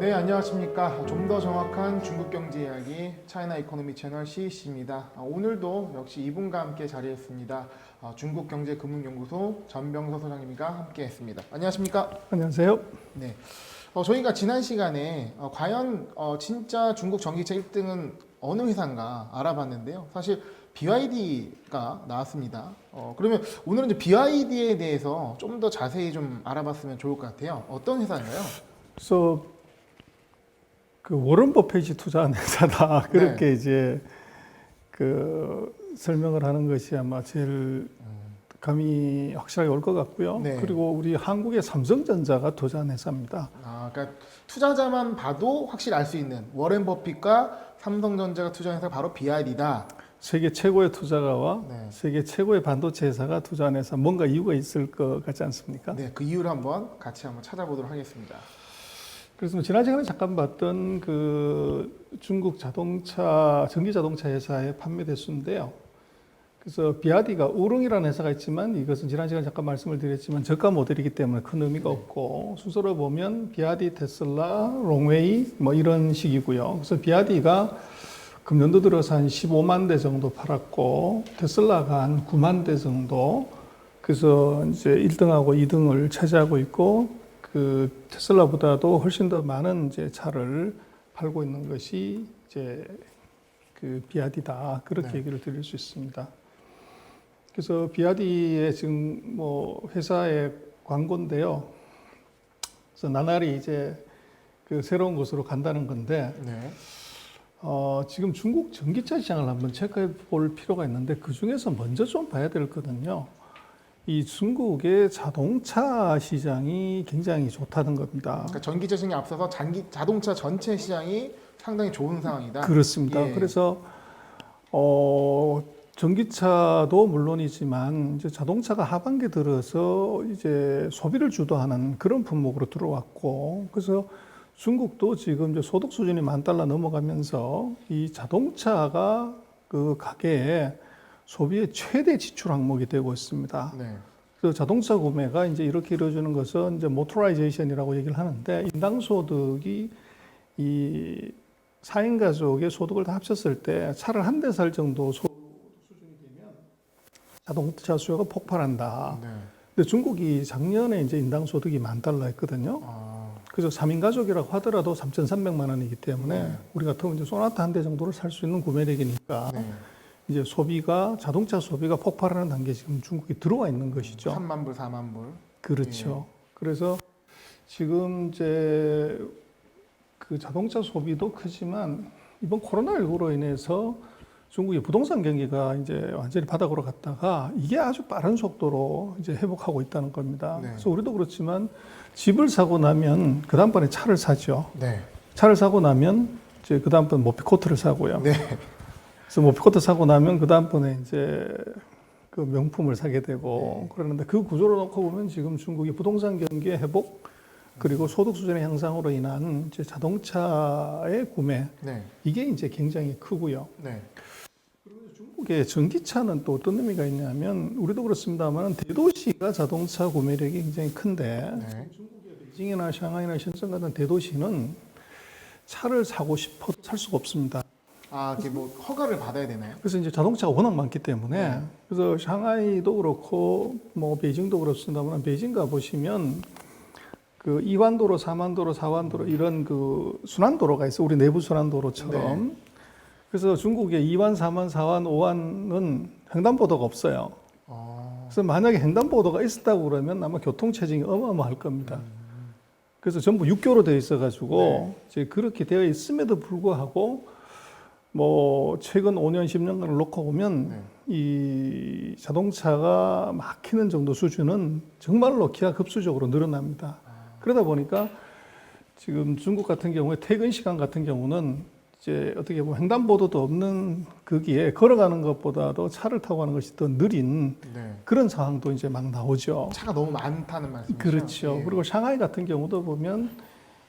네, 안녕하십니까. 좀 더 정확한 중국 경제 이야기 차이나 이코노미 채널 CEC입니다. 오늘도 역시 이분과 함께 자리했습니다. 중국경제금융연구소 전병서 소장님과 함께했습니다. 안녕하십니까? 안녕하세요. 네, 저희가 지난 시간에 과연 진짜 중국 전기차 1등은 어느 회사인가 알아봤는데요. 사실 BYD가 나왔습니다. 그러면 오늘은 이제 BYD에 대해서 좀 더 자세히 좀 알아봤으면 좋을 것 같아요. 어떤 회사인가요? 그래서 그 워런 버핏이 투자한 회사다 그렇게 이제 그 설명을 하는 것이 아마 제일 감이 확실하게 올 것 같고요. 네. 그리고 우리 한국의 삼성전자가 투자한 회사입니다. 그러니까 투자자만 봐도 확실히 알 수 있는 워렌 버핏과 삼성전자가 투자한 회사가 바로 BYD다. 세계 최고의 투자가와 네. 세계 최고의 반도체 회사가 투자한 회사, 뭔가 이유가 있을 것 같지 않습니까? 네, 그 이유를 같이 한번 찾아보도록 하겠습니다. 그래서 지난 시간에 잠깐 봤던 그 중국 자동차, 전기 자동차 회사의 판매 대수인데요. 그래서 비아디가 우릉이라는 회사가 있지만 이것은 지난 시간에 잠깐 말씀을 드렸지만 저가 모델이기 때문에 큰 의미가 없고 순서로 보면 비아디, 테슬라, 롱웨이 뭐 이런 식이고요. 그래서 비아디가 금년도 들어서 한 15만 대 정도 팔았고 테슬라가 한 9만 대 정도, 그래서 이제 1등하고 2등을 차지하고 있고 그 테슬라보다도 훨씬 더 많은 이제 차를 팔고 있는 것이 이제 그 비아디다, 그렇게 네. 얘기를 드릴 수 있습니다. 그래서 비아디의 지금 뭐 회사의 광고인데요. 그래서 나날이 이제 그 새로운 곳으로 간다는 건데, 네. 지금 중국 전기차 시장을 한번 체크해 볼 필요가 있는데 그 중에서 먼저 좀 봐야 되거든요. 이 중국의 자동차 시장이 굉장히 좋다는 겁니다. 그러니까 전기차 시장에 앞서서 자동차 전체 시장이 상당히 좋은 상황이다. 그렇습니다. 예. 그래서 전기차도 물론이지만 이제 자동차가 하반기 들어서 이제 소비를 주도하는 그런 품목으로 들어왔고, 그래서 중국도 지금 이제 소득 수준이 $10,000 넘어가면서 이 자동차가 그 가계에 소비의 최대 지출 항목이 되고 있습니다. 네. 그래서 자동차 구매가 이제 이렇게 이루어지는 것은 이제 모토라이제이션이라고 얘기를 하는데, 인당 소득이 이 4인 가족의 소득을 다 합쳤을 때 차를 한 대 살 정도 수준이 되면 자동차 수요가 폭발한다. 네. 근데 중국이 작년에 이제 인당 소득이 $10,000 했거든요. 그래서 3인 가족이라고 하더라도 3,300만 원이기 때문에 네. 우리 같으면 이제 소나타 한 대 정도를 살 수 있는 구매력이니까 네. 이제 자동차 소비가 폭발하는 단계에 지금 중국이 들어와 있는 것이죠. 3만 불, 4만 불. 그렇죠. 그래서 지금 이제 그 자동차 소비도 크지만 이번 코로나19로 인해서 중국의 부동산 경기가 이제 완전히 바닥으로 갔다가 이게 아주 빠른 속도로 이제 회복하고 있다는 겁니다. 네. 그래서 우리도 그렇지만 집을 사고 나면 그 다음번에 차를 사죠. 네. 차를 사고 나면 이제 그 다음번 모피코트를 사고요. 네. 그래서 모피코트 사고 나면 그 다음번에 이제 그 명품을 사게 되고 그러는데, 그 구조로 놓고 보면 지금 중국이 부동산 경기의 회복 그리고 소득 수준의 향상으로 인한 이제 자동차의 구매, 네. 이게 이제 굉장히 크고요. 네. 중국의 전기차는 또 어떤 의미가 있냐면, 우리도 그렇습니다만 대도시가 자동차 구매력이 굉장히 큰데 네. 중국의 베이징이나 샹하이나 션전 같은 대도시는 차를 사고 싶어도 살 수가 없습니다. 이게 뭐 허가를 받아야 되나요? 그래서 이제 자동차가 워낙 많기 때문에, 그래서 샹하이도 그렇고 뭐 베이징도 그렇습니다만, 베이징 가 보시면 그 2완도로, 3완도로, 4완도로 이런 그 순환도로가 있어, 우리 내부 순환도로처럼. 네. 그래서 중국의 2완, 3완, 4완, 5완은 횡단보도가 없어요. 그래서 만약에 횡단보도가 있었다고 그러면 아마 교통체증이 어마어마할 겁니다. 그래서 전부 육교로 되어 있어가지고 이제 그렇게 되어 있음에도 불구하고 뭐 최근 5년, 10년간을 놓고 보면 이 자동차가 막히는 정도 수준은 정말로 기하급수적으로 늘어납니다. 그러다 보니까 지금 중국 같은 경우에 퇴근 시간 같은 경우는 이제 어떻게 보면 횡단보도도 없는 거기에 걸어가는 것보다도 차를 타고 가는 것이 더 느린 그런 상황도 이제 막 나오죠. 차가 너무 많다는 말씀이죠? 그렇죠. 그리고 샹하이 같은 경우도 보면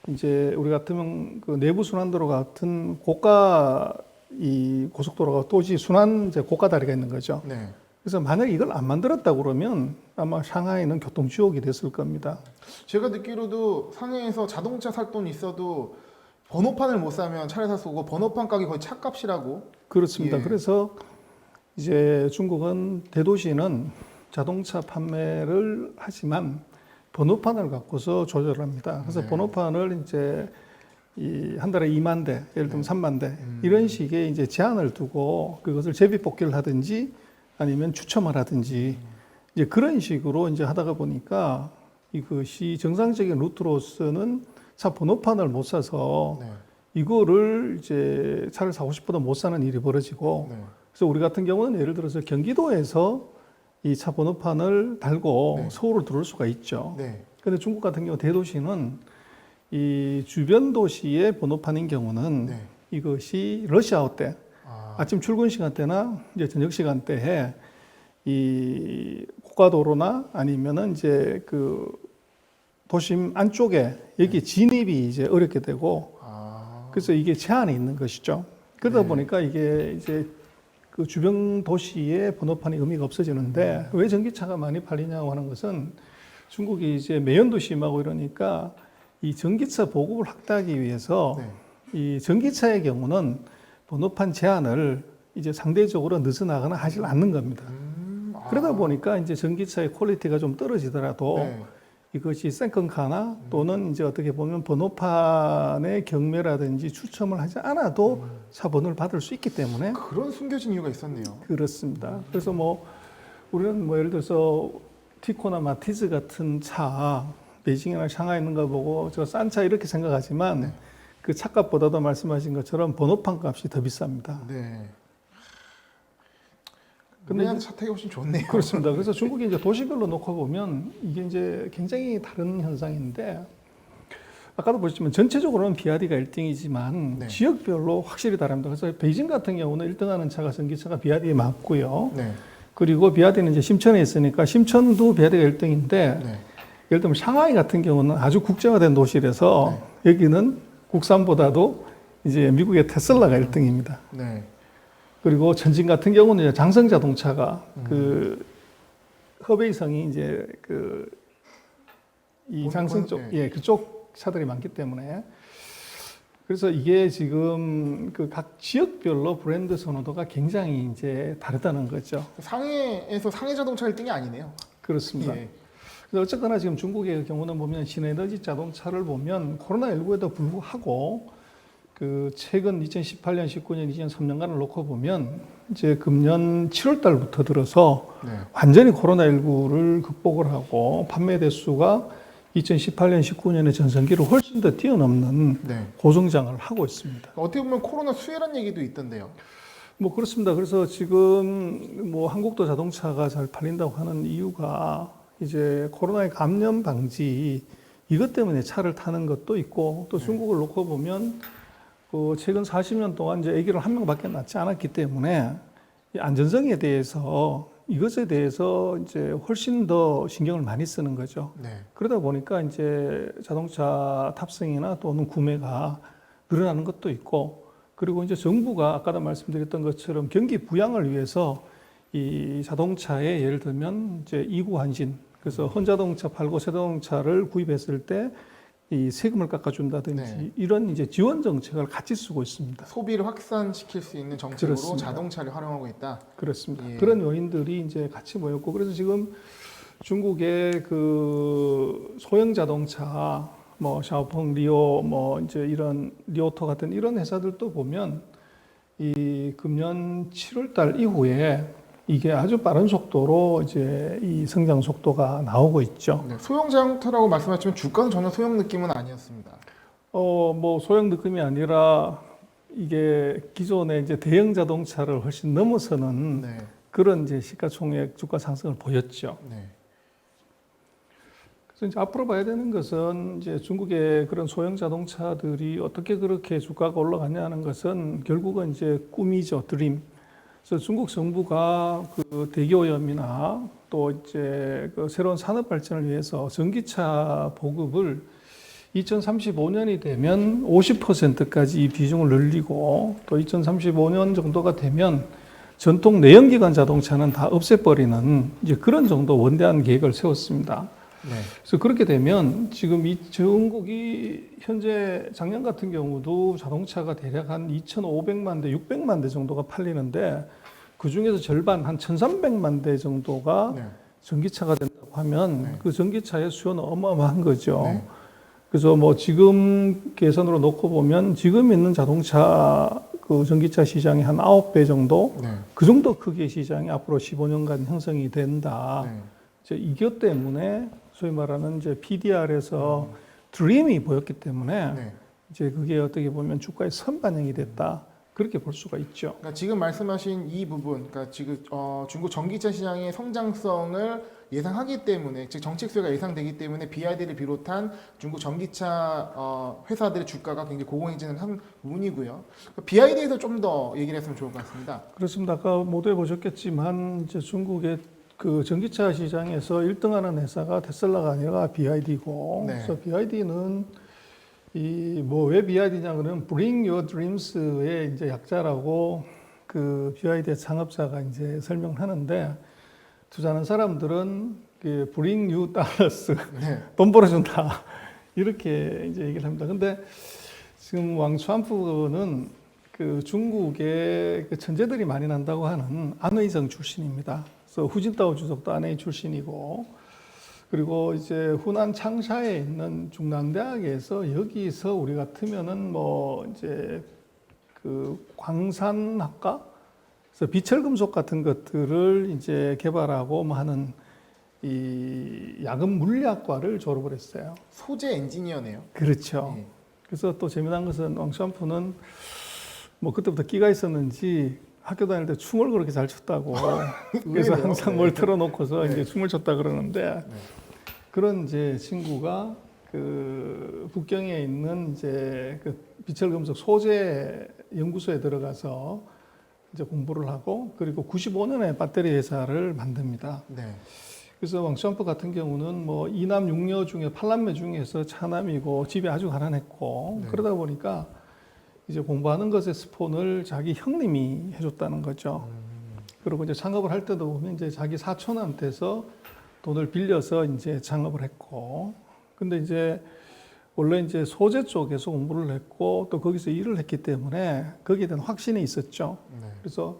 이제 우리 같으면 그 내부 순환도로 같은 고가 이 고속도로가 또지 순환 이제 고가 다리가 있는 거죠. 네. 그래서 만약에 이걸 안 만들었다 그러면 아마 상하이는 교통지옥이 됐을 겁니다. 제가 듣기로도 상해에서 자동차 살 돈 있어도 번호판을 못 사면 차를 살 수 없고 번호판 가격이 거의 차값이라고. 그렇습니다. 예. 그래서 이제 중국은 대도시는 자동차 판매를 하지만 번호판을 갖고서 조절합니다. 그래서 네. 번호판을 이제 한 달에 2만 대, 예를 들면 3만 대 이런 식의 이제 제한을 두고 그것을 제비 뽑기를 하든지 아니면 추첨을 하든지 이제 그런 식으로 이제 하다가 보니까 이것이 정상적인 루트로서는 차 번호판을 못 사서 네. 이거를 이제 차를 사고 싶어도 못 사는 일이 벌어지고 네. 그래서 우리 같은 경우는 예를 들어서 경기도에서 이 차 번호판을 달고 네. 서울을 들어올 수가 있죠. 네. 근데 중국 같은 경우 대도시는 이 주변 도시의 번호판인 경우는 네. 이것이 러시아워 때 아, 아침 출근 시간대나 이제 저녁 시간대에 이 고가도로나 아니면은 이제 그 도심 안쪽에 여기 진입이 이제 어렵게 되고 그래서 이게 제한이 있는 것이죠. 그러다 네. 보니까 이게 이제 그 주변 도시의 번호판이 의미가 없어지는데 왜 전기차가 많이 팔리냐고 하는 것은 중국이 이제 매연도 심하고 이러니까 이 전기차 보급을 확대하기 위해서 네. 이 전기차의 경우는 번호판 제한을 이제 상대적으로 늦어나거나 하질 않는 겁니다. 그러다 보니까 이제 전기차의 퀄리티가 좀 떨어지더라도 네. 이것이 생컨카나 또는 이제 어떻게 보면 번호판의 경매라든지 추첨을 하지 않아도 차 번호를 받을 수 있기 때문에 그런 숨겨진 이유가 있었네요. 그렇습니다. 그래서 뭐 우리는 뭐 예를 들어서 티코나 마티즈 같은 차 베이징이나 샹하이 있는 거 보고 저 싼 차 이렇게 생각하지만 네. 그 차값보다도 말씀하신 것처럼 번호판 값이 더 비쌉니다. 네. 근데 우리한테 차 타기 훨씬 좋네요. 그렇습니다. 그래서 중국이 이제 도시별로 놓고 보면 이게 이제 굉장히 다른 현상인데 아까도 보셨지만 전체적으로는 비아디가 1등이지만 네. 지역별로 확실히 다릅니다. 그래서 베이징 같은 경우는 1등하는 차가 전기차가 비아디에 맞고요. 네. 그리고 비아디는 이제 심천에 있으니까 심천도 비아디가 1등인데 네. 예를 들면 샹하이 같은 경우는 아주 국제화된 도시라서 여기는 국산보다도 이제 미국의 테슬라가 1등입니다. 네. 그리고 천진 같은 경우는 이제 장성 자동차가 그 허베이성이 이제 그 이 장성 쪽, 예, 그쪽 차들이 많기 때문에 그래서 이게 지금 그 각 지역별로 브랜드 선호도가 굉장히 이제 다르다는 거죠. 상해에서 상해 자동차 1등이 아니네요. 그렇습니다. 예. 그래서 어쨌거나 지금 중국의 경우는 보면 신에너지 자동차를 보면 코로나19에도 불구하고 그 최근 2018년, 19년, 2003년간을 놓고 보면 이제 금년 7월 달부터 들어서 네. 완전히 코로나19를 극복을 하고 판매 대수가 2018년, 19년의 전성기를 훨씬 더 뛰어넘는 네. 고성장을 하고 있습니다. 어떻게 보면 코로나 수혜란 얘기도 있던데요. 뭐 그렇습니다. 그래서 지금 뭐 한국도 자동차가 잘 팔린다고 하는 이유가 이제 코로나의 감염 방지 이것 때문에 차를 타는 것도 있고 또 중국을 놓고 보면 그 최근 40년 동안 이제 아기를 한 명밖에 낳지 않았기 때문에 이 안전성에 대해서 이것에 대해서 이제 훨씬 더 신경을 많이 쓰는 거죠. 네. 그러다 보니까 이제 자동차 탑승이나 또는 구매가 늘어나는 것도 있고 그리고 이제 정부가 아까도 말씀드렸던 것처럼 경기 부양을 위해서 이 자동차에 예를 들면 이제 이구 환신 그래서 헌자동차 팔고 새자동차를 구입했을 때 이 세금을 깎아준다든지 네. 이런 이제 지원 정책을 같이 쓰고 있습니다. 소비를 확산시킬 수 있는 정책으로 그렇습니다. 자동차를 활용하고 있다. 그렇습니다. 예. 그런 요인들이 이제 같이 모였고 그래서 지금 중국의 그 소형 자동차 뭐 샤오펑, 리오 뭐 이제 이런 리오토 같은 이런 회사들도 보면 이 금년 7월 달 이후에 이게 아주 빠른 속도로 이제 이 성장 속도가 나오고 있죠. 네. 소형 자동차라고 말씀하셨지만 주가는 전혀 소형 느낌은 아니었습니다. 뭐 소형 느낌이 아니라 이게 기존의 이제 대형 자동차를 훨씬 넘어서는 네. 그런 이제 시가총액 주가 상승을 보였죠. 네. 그래서 이제 앞으로 봐야 되는 것은 이제 중국의 그런 소형 자동차들이 어떻게 그렇게 주가가 올라갔냐는 것은 결국은 이제 꿈이죠, 드림. 그래서 중국 정부가 그 대기오염이나 또 이제 그 새로운 산업 발전을 위해서 전기차 보급을 2035년이 되면 50%까지 이 비중을 늘리고 또 2035년 정도가 되면 전통 내연기관 자동차는 다 없애버리는 이제 그런 정도 원대한 계획을 세웠습니다. 네. 그래서 그렇게 되면 지금 이 전국이 현재 작년 같은 경우도 자동차가 대략 한 2,500만 대, 600만 대 정도가 팔리는데 그 중에서 절반 한 1,300만 대 정도가 네. 전기차가 된다고 하면 네. 그 전기차의 수요는 어마어마한 거죠. 네. 그래서 뭐 지금 계산으로 놓고 보면 지금 있는 자동차 그 전기차 시장이 한 9배 정도 네. 그 정도 크기의 시장이 앞으로 15년간 형성이 된다. 네. 이제 이것 때문에 소위 말하는 이제 PDR에서 드림이 보였기 때문에 네. 이제 그게 어떻게 보면 주가에 선반영이 됐다. 그렇게 볼 수가 있죠. 그러니까 지금 말씀하신 이 부분, 그러니까 지금 중국 전기차 시장의 성장성을 예상하기 때문에, 즉 정책 수요가 예상되기 때문에 BYD를 비롯한 중국 전기차 회사들의 주가가 굉장히 고공행진을 한 부분이고요. BYD에서 좀 더 얘기를 했으면 좋을 것 같습니다. 그렇습니다. 아까 모두에 보셨겠지만 이제 중국의 그 전기차 시장에서 1등하는 회사가 테슬라가 아니라 BYD고, 네. 그래서 BYD는 이 뭐 왜 BYD냐 그러면 Bring Your Dreams의 이제 약자라고 그 BYD의 창업자가 이제 설명하는데 투자하는 사람들은 그 Bring You Dollars 네. 돈 벌어준다 이렇게 이제 얘기를 합니다. 근데 지금 왕슈안프는 그 중국의 그 천재들이 많이 난다고 하는 안의정 출신입니다. 그래서 후진타오 주석도 안의 출신이고, 그리고 이제 후난 창샤에 있는 중남대학에서 여기서 우리 같으면은 뭐 이제 그 광산학과, 그래서 비철금속 같은 것들을 이제 개발하고 뭐 하는 이 야금 물리학과를 졸업을 했어요. 소재 엔지니어네요. 그렇죠. 네. 그래서 또 재미난 것은 왕슈안프는 뭐 그때부터 끼가 있었는지 학교 다닐 때 춤을 그렇게 잘 췄다고. 그래서 의외네요. 항상 네. 뭘 틀어놓고서 네. 이제 춤을 췄다 그러는데 네. 그런 이제 친구가 그 북경에 있는 이제 그 비철금속 소재 연구소에 들어가서 이제 공부를 하고, 그리고 95년에 배터리 회사를 만듭니다. 네. 그래서 왕슈안프 같은 경우는 뭐 이남 육녀 중에 8남매 중에서 차남이고 집이 아주 가난했고, 네. 그러다 보니까 이제 공부하는 것의 스폰을 자기 형님이 해줬다는 거죠. 그리고 이제 창업을 할 때도 보면 이제 자기 사촌한테서 돈을 빌려서 이제 창업을 했고, 근데 이제 원래 이제 소재 쪽에서 공부를 했고 또 거기서 일을 했기 때문에 거기에 대한 확신이 있었죠. 네. 그래서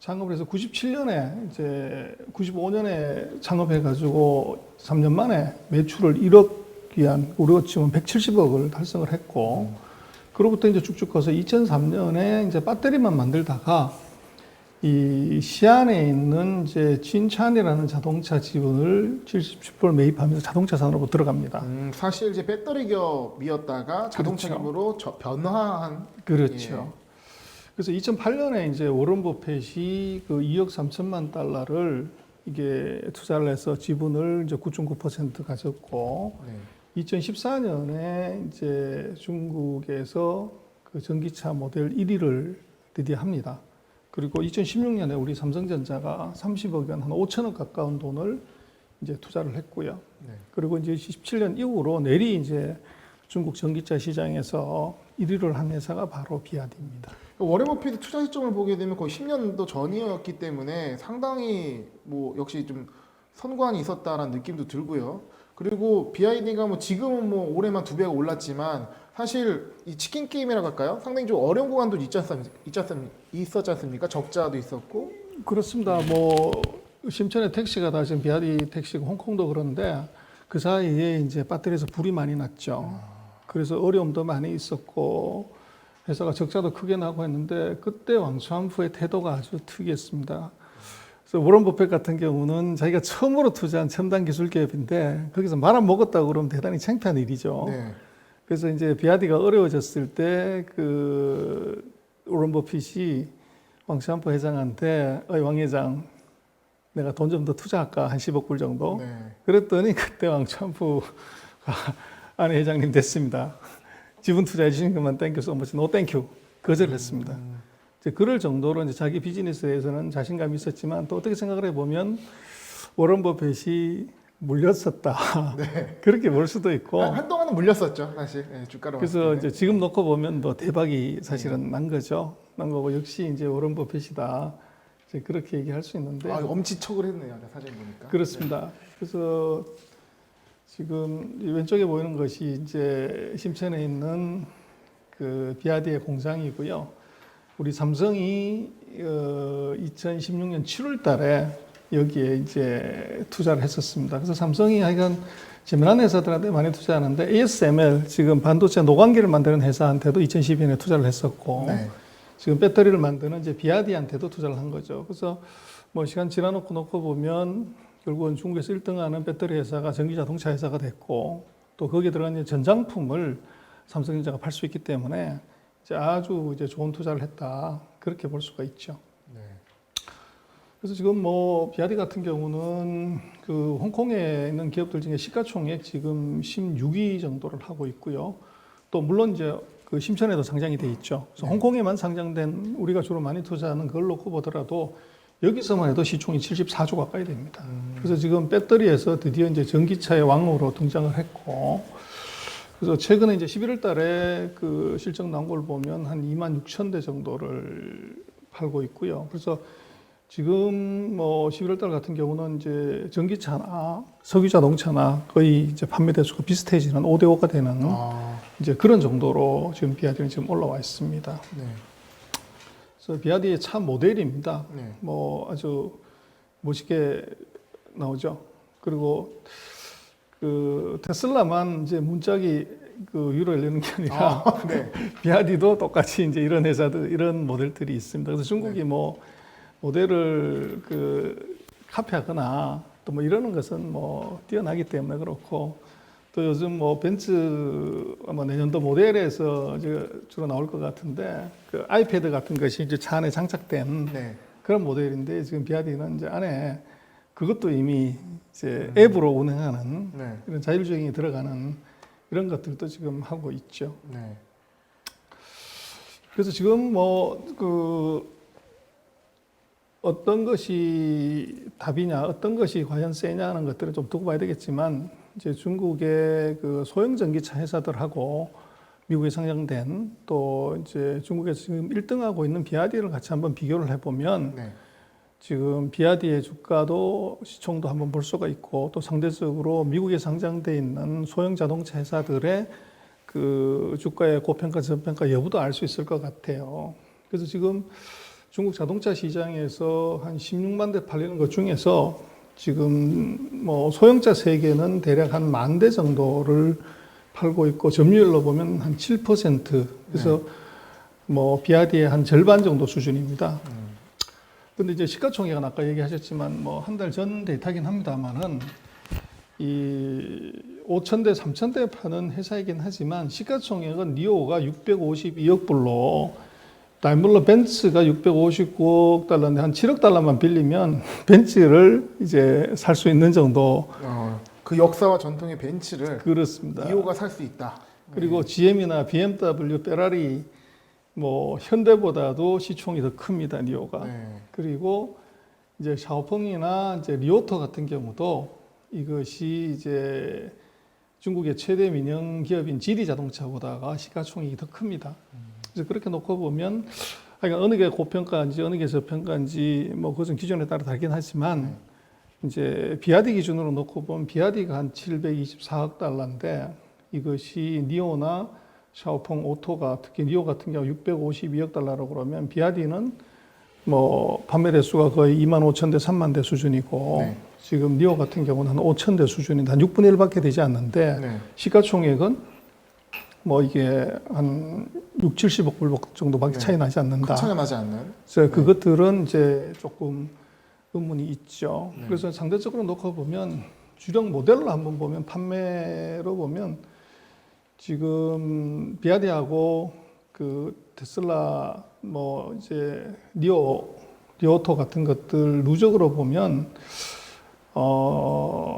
창업을 해서 97년에 이제 95년에 창업해가지고 3년 만에 매출을 1억 위안, 우리가 치면 170억을 달성을 했고, 그로부터 이제 쭉쭉 커서 2003년에 이제 배터리만 만들다가 이 시안에 있는 이제 진찬이라는 자동차 지분을 70% 매입하면서 자동차 산업으로 들어갑니다. 사실 이제 배터리 기업이었다가 자동차 그렇죠. 기업으로 변화한. 그렇죠. 그래서 2008년에 이제 워런 버핏이 그 2억 3천만 달러를 이게 투자를 해서 지분을 이제 9.9% 가졌고, 네. 2014년에 이제 중국에서 그 전기차 모델 1위를 드디어 합니다. 그리고 2016년에 우리 삼성전자가 30억 원, 한 5천억 가까운 돈을 이제 투자를 했고요. 네. 그리고 이제 17년 이후로 내리 이제 중국 전기차 시장에서 1위를 한 회사가 바로 비아디입니다. 워렌 버핏의 투자 시점을 보게 되면 거의 10년도 전이었기 때문에 상당히 뭐 역시 좀 선관이 있었다라는 느낌도 들고요. 그리고 BYD가 뭐 지금은 뭐 올해만 2배가 올랐지만 사실 이 치킨 게임이라고 할까요? 상당히 좀 어려운 구간도 있었지 않습니까? 적자도 있었고. 그렇습니다. 뭐 심천의 택시가 다 지금 비아디 택시고 홍콩도 그런데 그 사이에 이제 배터리에서 불이 많이 났죠. 그래서 어려움도 많이 있었고 회사가 적자도 크게 나고 했는데 그때 왕슈안프의 태도가 아주 특이했습니다. 그래서 워런 버핏 같은 경우는 자기가 처음으로 투자한 첨단 기술 기업인데 거기서 말아먹었다고 그러면 대단히 창피한 일이죠. 네. 그래서 이제 비아디가 어려워졌을 때 그 워런 버핏이 왕슈안프 회장한테 왕 회장 내가 돈 좀 더 투자할까 한 10억 불 정도. 네. 그랬더니 그때 왕슈안프가 아내 회장님 됐습니다. 지분 투자해 주신 것만 땡큐 소머치 노 땡큐 거절했습니다. 이제 그럴 정도로 이제 자기 비즈니스에서는 자신감이 있었지만 또 어떻게 생각을 해보면 워런 버핏이 물렸었다. 네. 그렇게 볼 수도 있고. 한동안은 물렸었죠, 사실. 네, 주가로. 그래서 봤을 이제 때는. 지금 놓고 보면 뭐 대박이 사실은 난 거죠. 난 거고 역시 이제 워런 버핏이다. 이제 그렇게 얘기할 수 있는데 엄지척을 했네요. 사진 보니까. 그렇습니다. 그래서 지금 이 왼쪽에 보이는 것이 이제 심천에 있는 그 비아디의 공장이고요. 우리 삼성이 2016년 7월 달에 여기에 이제 투자를 했었습니다. 그래서 삼성이 하여간 재미난 회사들한테 많이 투자하는데 ASML 지금 반도체 노광기를 만드는 회사한테도 2012년에 투자를 했었고 네. 지금 배터리를 만드는 이제 비아디한테도 투자를 한 거죠. 그래서 뭐 시간 지나놓고 보면 결국은 중국에서 1등하는 배터리 회사가 전기자동차 회사가 됐고 또 거기에 들어간 전장품을 삼성전자가 팔 수 있기 때문에 이제 아주 이제 좋은 투자를 했다 그렇게 볼 수가 있죠. 네. 그래서 지금 뭐 비아디 같은 경우는 그 홍콩에 있는 기업들 중에 시가총액 지금 16위 정도를 하고 있고요. 또 물론 이제 그 심천에도 상장이 돼 있죠. 그래서 홍콩에만 상장된 우리가 주로 많이 투자하는 그걸 놓고 보더라도 여기서만 해도 시총이 74조 가까이 됩니다. 그래서 지금 배터리에서 드디어 이제 전기차의 왕으로 등장을 했고, 그래서 최근에 이제 11월 달에 그 실적 나온 걸 보면 한 2만 6천 대 정도를 팔고 있고요. 그래서 지금 뭐 11월 달 같은 경우는 이제 전기차나 석유 자동차나 거의 이제 판매 대수가 비슷해지는 5대 5가 되는 이제 그런 정도로 지금 비아디는 지금 올라와 있습니다. 네. 그래서 비아디의 차 모델입니다. 네. 뭐 아주 멋있게 나오죠. 그리고 그 테슬라만 이제 문짝이 그 위로 열리는 게 아니라 네. 비아디도 똑같이 이제 이런 회사들 이런 모델들이 있습니다. 그래서 중국이 뭐 모델을 그 카피하거나 또 뭐 이러는 것은 뭐 뛰어나기 때문에 그렇고 또 요즘 뭐 벤츠 아마 내년도 모델에서 이제 주로 나올 것 같은데 그 아이패드 같은 것이 이제 차 안에 장착된 네. 그런 모델인데 지금 비아디는 이제 안에 그것도 이미 이제 앱으로 운행하는 네. 이런 자율주행이 들어가는 이런 것들도 지금 하고 있죠. 네. 그래서 지금 뭐 그 어떤 것이 답이냐, 어떤 것이 과연 세냐 하는 것들을 좀 두고 봐야 되겠지만 이제 중국의 그 소형 전기차 회사들하고 미국에 상장된 또 이제 중국에서 지금 1등하고 있는 비아디를 같이 한번 비교를 해보면 네. 지금 비아디의 주가도 시총도 한번 볼 수가 있고 또 상대적으로 미국에 상장돼 있는 소형 자동차 회사들의 그 주가의 고평가 저평가 여부도 알 수 있을 것 같아요. 그래서 지금 중국 자동차 시장에서 한 16만 대 팔리는 것 중에서 지금 뭐 소형차 세계는 대략 한 1만 대 정도를 팔고 있고 점유율로 보면 한 7%. 그래서 뭐 비아디의 한 절반 정도 수준입니다. 근데 이제 시가총액은 아까 얘기하셨지만 뭐 한 달 전 데이터긴 합니다만은 이 5,000대, 3,000대 파는 회사이긴 하지만 시가총액은 니오가 652억 불로 다임ler러 벤츠가 659억 달러인데 한 7억 달러만 빌리면 벤츠를 이제 살 수 있는 정도. 그 역사와 전통의 벤츠를 그렇습니다. 니오가 살 수 있다. 그리고 GM이나 BMW, 페라리, 뭐 현대보다도 시총이 더 큽니다. 니오가. 네. 그리고 이제 샤오펑이나 이제 리오토 같은 경우도 이것이 이제 중국의 최대 민영 기업인 GD 자동차보다가 시가총액이 더 큽니다. 그래서 그렇게 놓고 보면 그러니까 어느 게 고평가인지 어느 게 저평가인지 뭐 그것은 기준에 따라 다르긴 하지만 이제 비아디 기준으로 놓고 보면 비아디가 한 724억 달러인데 이것이 니오나 샤오펑 오토가 특히 니오 같은 경우 652억 달러라고 그러면 비아디는 뭐 판매 대수가 거의 2만 5천 대, 3만 대 수준이고 네. 지금 니오 같은 경우는 한 5천 대 수준인데 한 6분의 1밖에 되지 않는데 네. 시가총액은 뭐 이게 한 6, 70억 불 정도밖에 차이 나지 않는다. 차이가 나지 않는. 그래서 그것들은 이제 조금 의문이 있죠. 네. 그래서 상대적으로 놓고 보면 주력 모델로 한번 보면 판매로 보면 지금 비아디하고 그 테슬라 뭐 이제 리오토 같은 것들 누적으로 보면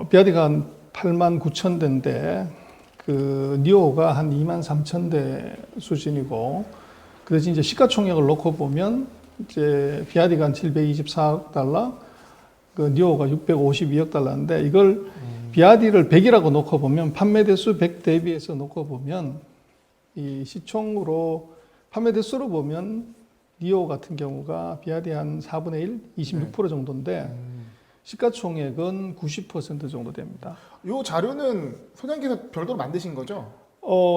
비아디가 한 8만 9천 대인데 그 니오가 한 2만 3천 대 수준이고 그 대신 이제 시가총액을 놓고 보면 이제 비아디가 한 724억 달러, 그 니오가 652억 달러인데 이걸 비아디를 100이라고 놓고 보면 판매 대수 100 대비해서 놓고 보면 이 시총으로 판매 대수로 보면 니오 같은 경우가 비아디 한 4분의 1, 26% 정도인데 시가총액은 90% 정도 됩니다. 이 자료는 소장님께서 별도로 만드신 거죠?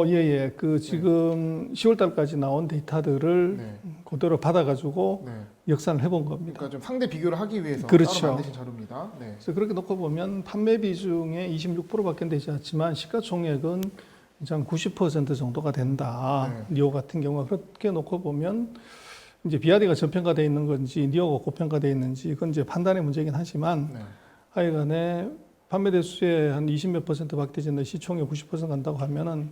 예. 그 지금 10월 달까지 나온 데이터들을 네. 그대로 받아가지고 네. 역산을 해본 겁니다. 그러니까 좀 상대 비교를 하기 위해서 그렇죠. 따로 만드신 자료입니다. 네. 그래서 그렇게 놓고 보면 판매 비중의 26%밖에 되지 않지만 시가총액은 이제 한 90% 정도가 된다. 네. 니오 같은 경우가 그렇게 놓고 보면 이제 비아디가 저평가되어 있는 건지 니오가 고평가되어 있는지 그건 이제 판단의 문제이긴 하지만 네. 하여간에 판매 대수의 한 20몇 % 밖에 되는데 시총의 90% 간다고 하면은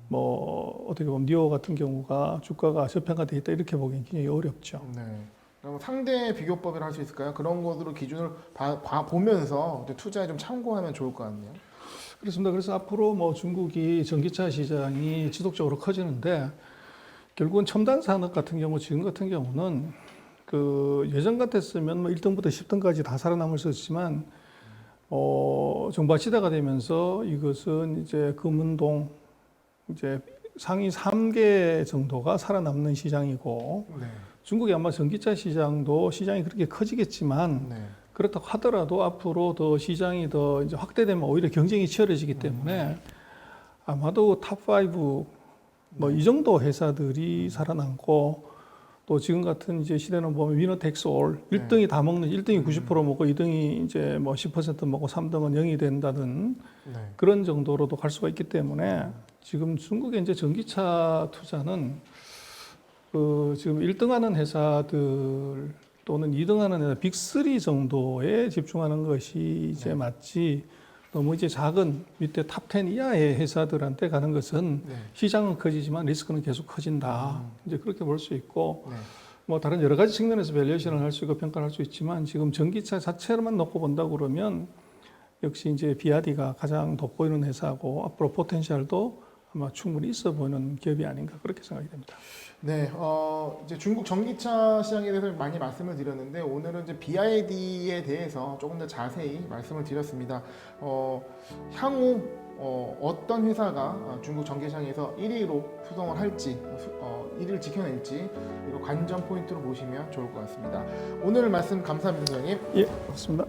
뭐 어떻게 보면 니오 같은 경우가 주가가 저평가되어 있다 이렇게 보기는 굉장히 어렵죠. 네. 그럼 상대 비교법을 할 수 있을까요? 그런 것으로 기준을 보면서 이제 투자에 좀 참고하면 좋을 것 같네요. 그렇습니다. 그래서 앞으로 뭐 중국이 전기차 시장이 지속적으로 커지는데 결국은 첨단 산업 같은 경우 지금 같은 경우는 그 예전 같았으면 뭐 1등부터 10등까지 다 살아남을 수 있지만 정부화 시대가 되면서 이것은 이제 금운동 이제 상위 3개 정도가 살아남는 시장이고 네. 중국이 아마 전기차 시장도 시장이 그렇게 커지겠지만 네. 그렇다고 하더라도 앞으로 더 시장이 더 이제 확대되면 오히려 경쟁이 치열해지기 때문에 아마도 탑5 뭐 이 정도 회사들이 살아남고 또 지금 같은 이제 시대는 보면 위너 텍스 올 1등이 다 먹는 1등이 90% 먹고 2등이 이제 뭐 10% 먹고 3등은 0이 된다는 네. 그런 정도로도 갈 수가 있기 때문에 지금 중국의 이제 전기차 투자는 그 지금 1등하는 회사들 또는 2등하는 회사 빅3 정도에 집중하는 것이 이제 네. 맞지 너무 이제 작은 밑에 탑10 이하의 회사들한테 가는 것은 네. 시장은 커지지만 리스크는 계속 커진다. 이제 그렇게 볼 수 있고 네. 뭐 다른 여러 가지 측면에서 밸류에이션을 할 수 있고 평가를 할 수 있지만 지금 전기차 자체로만 놓고 본다고 그러면 역시 이제 비아디가 가장 돋보이는 회사고 앞으로 포텐셜도 아마 충분히 있어 보이는 기업이 아닌가 그렇게 생각이 됩니다. 네, 이제 중국 전기차 시장에 대해서 많이 말씀을 드렸는데 오늘은 이제 BYD에 대해서 조금 더 자세히 말씀을 드렸습니다. 향후 어떤 회사가 중국 전기시장에서 1위로 수성을 할지, 1위를 지켜낼지 이거 관전 포인트로 보시면 좋을 것 같습니다. 오늘 말씀 감사합니다, 선생님. 예, 고맙습니다.